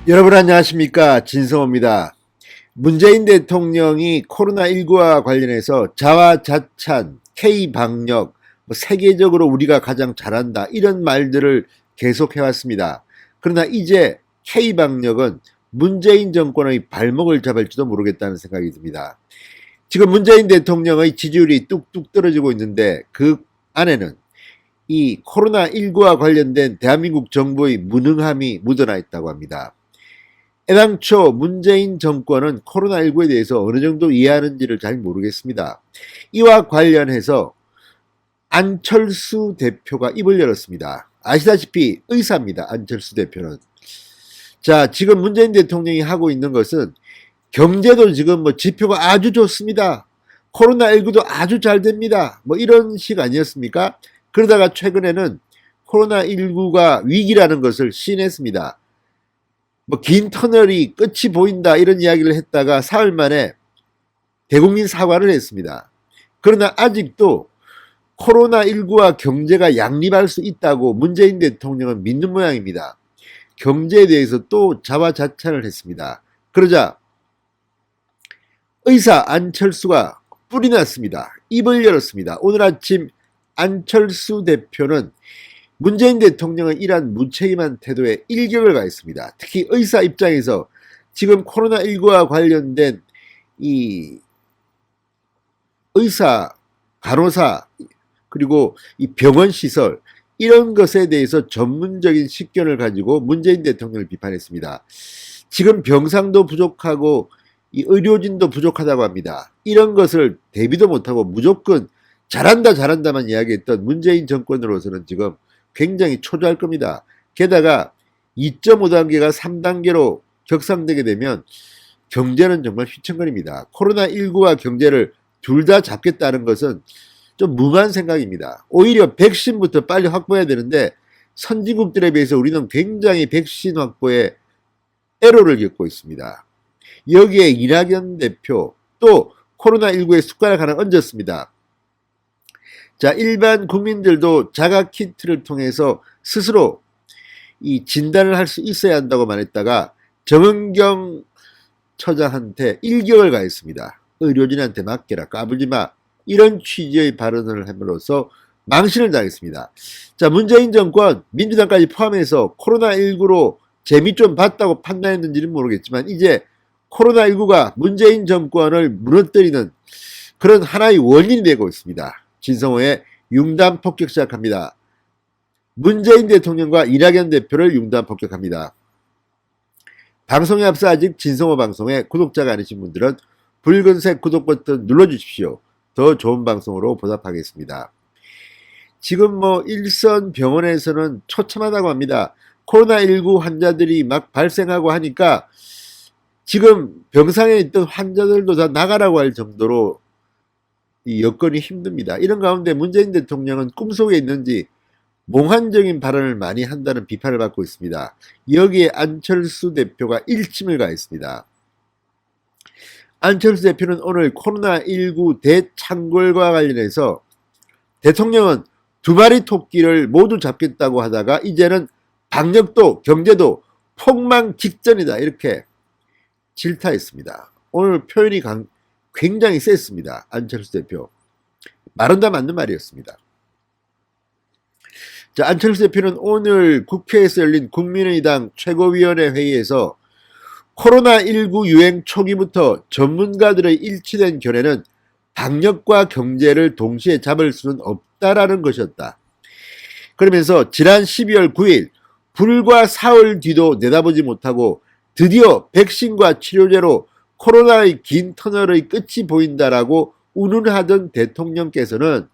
여러분 안녕하십니까, 진성호입니다. 문재인 대통령이 코로나19와 관련해서 자화자찬, K방역, 세계적으로 우리가 가장 잘한다 이런 말들을 계속해왔습니다. 그러나 이제 K방역은 문재인 정권의 발목을 잡을지도 모르겠다는 생각이 듭니다. 지금 문재인 대통령의 지지율이 뚝뚝 떨어지고 있는데 그 안에는 이 코로나19와 관련된 대한민국 정부의 무능함이 묻어나 있다고 합니다. 애당초 문재인 정권은 코로나19에 대해서 어느 정도 이해하는지를 잘 모르겠습니다. 이와 관련해서 안철수 대표가 입을 열었습니다. 아시다시피 의사입니다. 안철수 대표는. 자, 지금 문재인 대통령이 하고 있는 것은 경제도 지금 지표가 아주 좋습니다. 코로나19도 아주 잘 됩니다. 이런 식 아니었습니까? 그러다가 최근에는 코로나19가 위기라는 것을 시인했습니다. 긴 터널이 끝이 보인다 이런 이야기를 했다가 사흘 만에 대국민 사과를 했습니다. 그러나 아직도 코로나19와 경제가 양립할 수 있다고 문재인 대통령은 믿는 모양입니다. 경제에 대해서 또 자화자찬을 했습니다. 그러자 의사 안철수가 뿔이 났습니다. 입을 열었습니다. 오늘 아침 안철수 대표는 문재인 대통령은 이러한 무책임한 태도에 일격을 가했습니다. 특히 의사 입장에서 지금 코로나19와 관련된 이 의사, 간호사, 그리고 이 병원 시설 이런 것에 대해서 전문적인 식견을 가지고 문재인 대통령을 비판했습니다. 지금 병상도 부족하고 이 의료진도 부족하다고 합니다. 이런 것을 대비도 못하고 무조건 잘한다 잘한다만 이야기했던 문재인 정권으로서는 지금 굉장히 초조할 겁니다. 게다가 2.5단계가 3단계로 격상되게 되면 경제는 정말 휘청거립니다. 코로나19와 경제를 둘 다 잡겠다는 것은 좀 무모한 생각입니다. 오히려 백신부터 빨리 확보해야 되는데 선진국들에 비해서 우리는 굉장히 백신 확보에 애로를 겪고 있습니다. 여기에 이낙연 대표 또 코로나19에 숟가락 하나 얹었습니다. 자, 일반 국민들도 자가 키트를 통해서 스스로 이 진단을 할 수 있어야 한다고 말했다가 정은경 처장한테 일격을 가했습니다. 의료진한테 맡겨라, 까불지 마. 이런 취지의 발언을 함으로써 망신을 당했습니다. 자, 문재인 정권, 민주당까지 포함해서 코로나19로 재미 좀 봤다고 판단했는지는 모르겠지만 이제 코로나19가 문재인 정권을 무너뜨리는 그런 하나의 원인이 되고 있습니다. 진성호의 융단 폭격 시작합니다. 문재인 대통령과 이낙연 대표를 융단 폭격합니다. 방송에 앞서 아직 진성호 방송에 구독자가 아니신 분들은 붉은색 구독 버튼 눌러주십시오. 더 좋은 방송으로 보답하겠습니다. 지금 일선 병원에서는 처참하다고 합니다. 코로나19 환자들이 막 발생하고 하니까 지금 병상에 있던 환자들도 다 나가라고 할 정도로 이 여건이 힘듭니다. 이런 가운데 문재인 대통령은 꿈속에 있는지 몽환적인 발언을 많이 한다는 비판을 받고 있습니다. 여기에 안철수 대표가 일침을 가했습니다. 안철수 대표는 오늘 코로나19 대창궐과 관련해서 대통령은 두 마리 토끼를 모두 잡겠다고 하다가 이제는 방역도 경제도 폭망 직전이다 이렇게 질타했습니다. 오늘 표현이 굉장히 셌습니다. 안철수 대표. 말은 다 맞는 말이었습니다. 자, 안철수 대표는 오늘 국회에서 열린 국민의당 최고위원회 회의에서 코로나19 유행 초기부터 전문가들의 일치된 견해는 방역과 경제를 동시에 잡을 수는 없다라는 것이었다. 그러면서 지난 12월 9일 불과 사흘 뒤도 내다보지 못하고 드디어 백신과 치료제로 코로나의 긴 터널의 끝이 보인다라고 운운하던 대통령께서는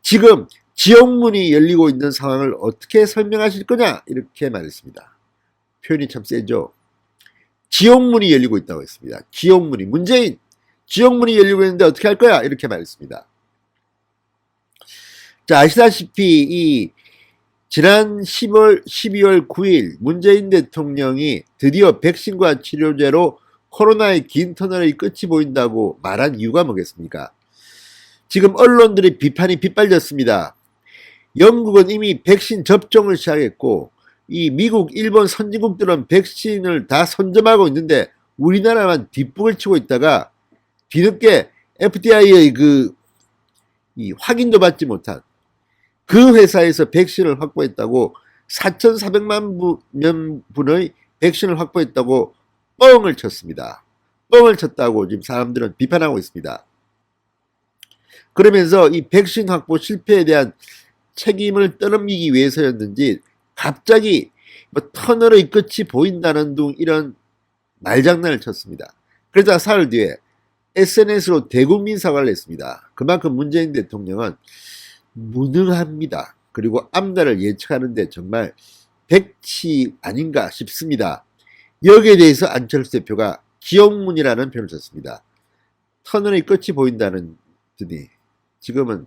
지금 지옥문이 열리고 있는 상황을 어떻게 설명하실 거냐 이렇게 말했습니다. 표현이 참 세죠. 지옥문이 열리고 있다고 했습니다. 지옥문이. 문재인 지옥문이 열리고 있는데 어떻게 할 거야 이렇게 말했습니다. 자, 아시다시피 이 지난 12월 9일 문재인 대통령이 드디어 백신과 치료제로 코로나의 긴 터널의 끝이 보인다고 말한 이유가 뭐겠습니까? 지금 언론들의 비판이 빗발졌습니다. 영국은 이미 백신 접종을 시작했고 이 미국, 일본 선진국들은 백신을 다 선점하고 있는데 우리나라만 뒷북을 치고 있다가 뒤늦게 FDA의 이 확인도 받지 못한 그 회사에서 백신을 확보했다고 4,400만 명분의 백신을 확보했다고 뻥을 쳤습니다. 뻥을 쳤다고 지금 사람들은 비판하고 있습니다. 그러면서 이 백신 확보 실패에 대한 책임을 떠넘기기 위해서였는지 갑자기 뭐 터널의 끝이 보인다는 둥 이런 말장난을 쳤습니다. 그러자 사흘 뒤에 SNS로 대국민 사과를 했습니다. 그만큼 문재인 대통령은 무능합니다. 그리고 앞날을 예측하는데 정말 백치 아닌가 싶습니다. 여기에 대해서 안철수 대표가 기억문이라는 표현을 썼습니다. 터널의 끝이 보인다는 듯이 지금은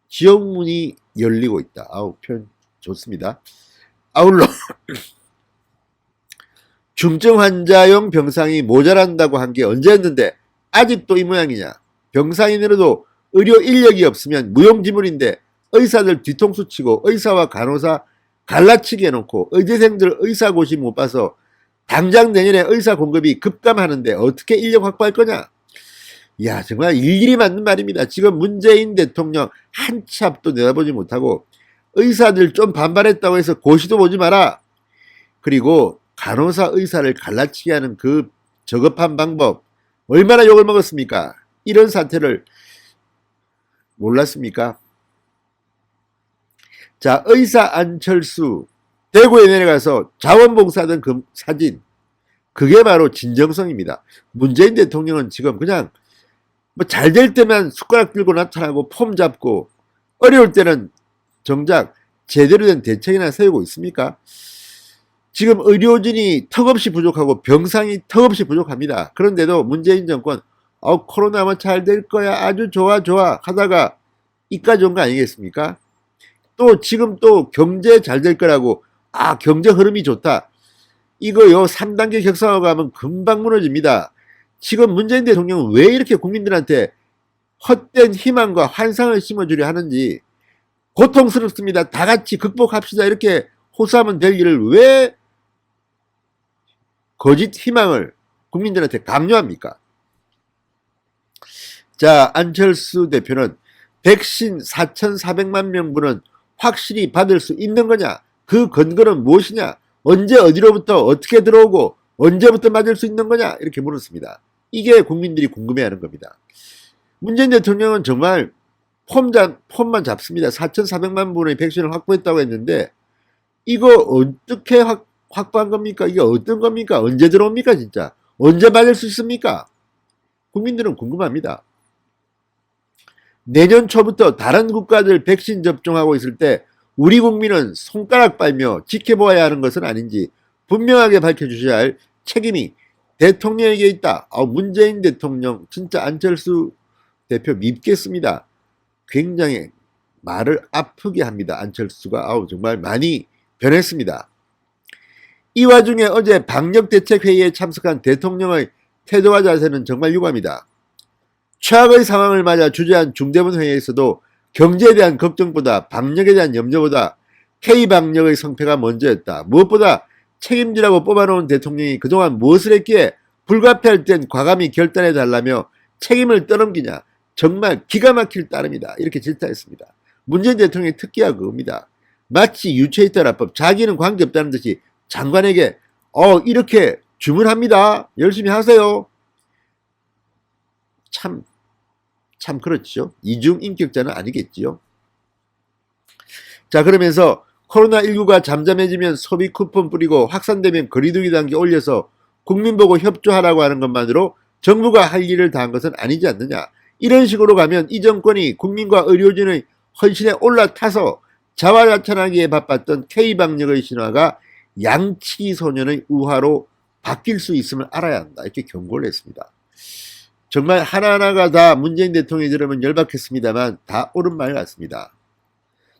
지역문이 열리고 있다. 아우, 표현 좋습니다. 아울러 중증 환자용 병상이 모자란다고 한 게 언제였는데 아직도 이 모양이냐. 병상인으로도 의료 인력이 없으면 무용지물인데 의사들 뒤통수 치고 의사와 간호사 갈라치기 해놓고 의대생들 의사고시 못 봐서 당장 내년에 의사 공급이 급감하는데 어떻게 인력 확보할 거냐. 이야, 정말 일일이 맞는 말입니다. 지금 문재인 대통령 한 치 앞도 내다보지 못하고 의사들 좀 반발했다고 해서 고시도 보지 마라. 그리고 간호사 의사를 갈라치게 하는 그 저급한 방법 얼마나 욕을 먹었습니까? 이런 사태를 몰랐습니까? 자, 의사 안철수 대구에 내려가서 자원봉사하던 그 사진, 그게 바로 진정성입니다. 문재인 대통령은 지금 그냥 뭐 잘 될 때만 숟가락 들고 나타나고 폼 잡고 어려울 때는 정작 제대로 된 대책이나 세우고 있습니까? 지금 의료진이 턱없이 부족하고 병상이 턱없이 부족합니다. 그런데도 문재인 정권 코로나면 잘 될 거야, 아주 좋아 하다가 이까지 온 거 아니겠습니까? 또 지금 또 경제 잘 될 거라고 경제 흐름이 좋다. 이거요 3단계 격상하고 가면 금방 무너집니다. 지금 문재인 대통령은 왜 이렇게 국민들한테 헛된 희망과 환상을 심어주려 하는지 고통스럽습니다. 다 같이 극복합시다 이렇게 호소하면 될 일을 왜 거짓 희망을 국민들한테 강요합니까? 자, 안철수 대표는 백신 4,400만 명분은 확실히 받을 수 있는 거냐? 그 근거는 무엇이냐? 언제 어디로부터 어떻게 들어오고 언제부터 맞을 수 있는 거냐? 이렇게 물었습니다. 이게 국민들이 궁금해하는 겁니다. 문재인 대통령은 정말 폼만 잡습니다. 4,400만 분의 백신을 확보했다고 했는데 이거 어떻게 확보한 겁니까? 이게 어떤 겁니까? 언제 들어옵니까? 진짜 언제 맞을 수 있습니까? 국민들은 궁금합니다. 내년 초부터 다른 국가들 백신 접종하고 있을 때 우리 국민은 손가락 빨며 지켜보아야 하는 것은 아닌지 분명하게 밝혀주셔야 할 책임이 대통령에게 있다. 문재인 대통령 진짜 안철수 대표 밉겠습니다. 굉장히 말을 아프게 합니다. 안철수가 정말 많이 변했습니다. 이 와중에 어제 방역대책회의에 참석한 대통령의 태도와 자세는 정말 유감이다. 최악의 상황을 맞아 주재한 중대본 회의에서도 경제에 대한 걱정보다 방역에 대한 염려보다 K방역의 성패가 먼저였다. 무엇보다 책임지라고 뽑아놓은 대통령이 그동안 무엇을 했기에 불가피할 땐 과감히 결단해달라며 책임을 떠넘기냐. 정말 기가 막힐 따름이다. 이렇게 질타했습니다. 문재인 대통령의 특기가 그겁니다. 마치 유체이탈화법 자기는 관계없다는 듯이 장관에게 이렇게 주문합니다. 열심히 하세요. 참 그렇죠. 이중인격자는 아니겠지요. 자, 그러면서 코로나19가 잠잠해지면 소비 쿠폰 뿌리고 확산되면 거리두기 단계 올려서 국민 보고 협조하라고 하는 것만으로 정부가 할 일을 다한 것은 아니지 않느냐. 이런 식으로 가면 이 정권이 국민과 의료진의 헌신에 올라타서 자화자찬하기에 바빴던 K방역의 신화가 양치기 소년의 우화로 바뀔 수 있음을 알아야 한다. 이렇게 경고를 했습니다. 정말 하나하나가 다 문재인 대통령이 들으면 열받겠습니다만 다 옳은 말 같습니다.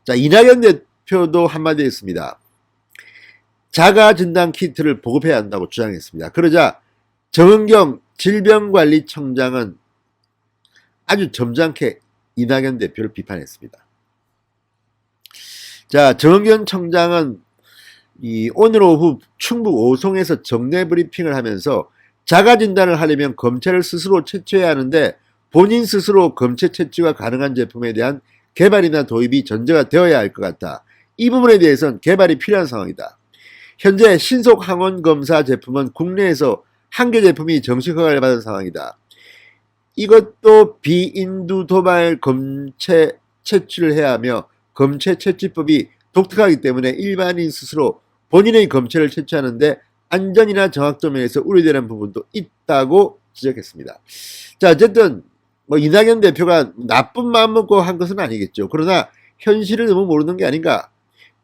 자, 이낙연 대표도 한마디 했습니다. 자가진단 키트를 보급해야 한다고 주장했습니다. 그러자 정은경 질병관리청장은 아주 점잖게 이낙연 대표를 비판했습니다. 자, 정은경 청장은 오늘 오후 충북 오송에서 정례 브리핑을 하면서 자가 진단을 하려면 검체를 스스로 채취해야 하는데 본인 스스로 검체 채취가 가능한 제품에 대한 개발이나 도입이 전제가 되어야 할 것 같다. 이 부분에 대해서는 개발이 필요한 상황이다. 현재 신속 항원 검사 제품은 국내에서 한 개 제품이 정식 허가를 받은 상황이다. 이것도 비인두 도말 검체 채취를 해야 하며 검체 채취법이 독특하기 때문에 일반인 스스로 본인의 검체를 채취하는데 안전이나 정확도 면에서 우려되는 부분도 있다고 지적했습니다. 자, 어쨌든 이낙연 대표가 나쁜 마음 먹고 한 것은 아니겠죠. 그러나 현실을 너무 모르는 게 아닌가.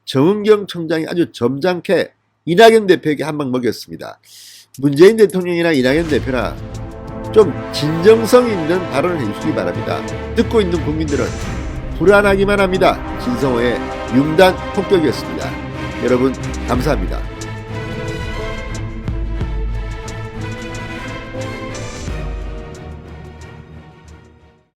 정은경 청장이 아주 점잖게 이낙연 대표에게 한 방 먹였습니다. 문재인 대통령이나 이낙연 대표나 좀 진정성 있는 발언을 해주시기 바랍니다. 듣고 있는 국민들은 불안하기만 합니다. 진성호의 융단 폭격이었습니다. 여러분 감사합니다.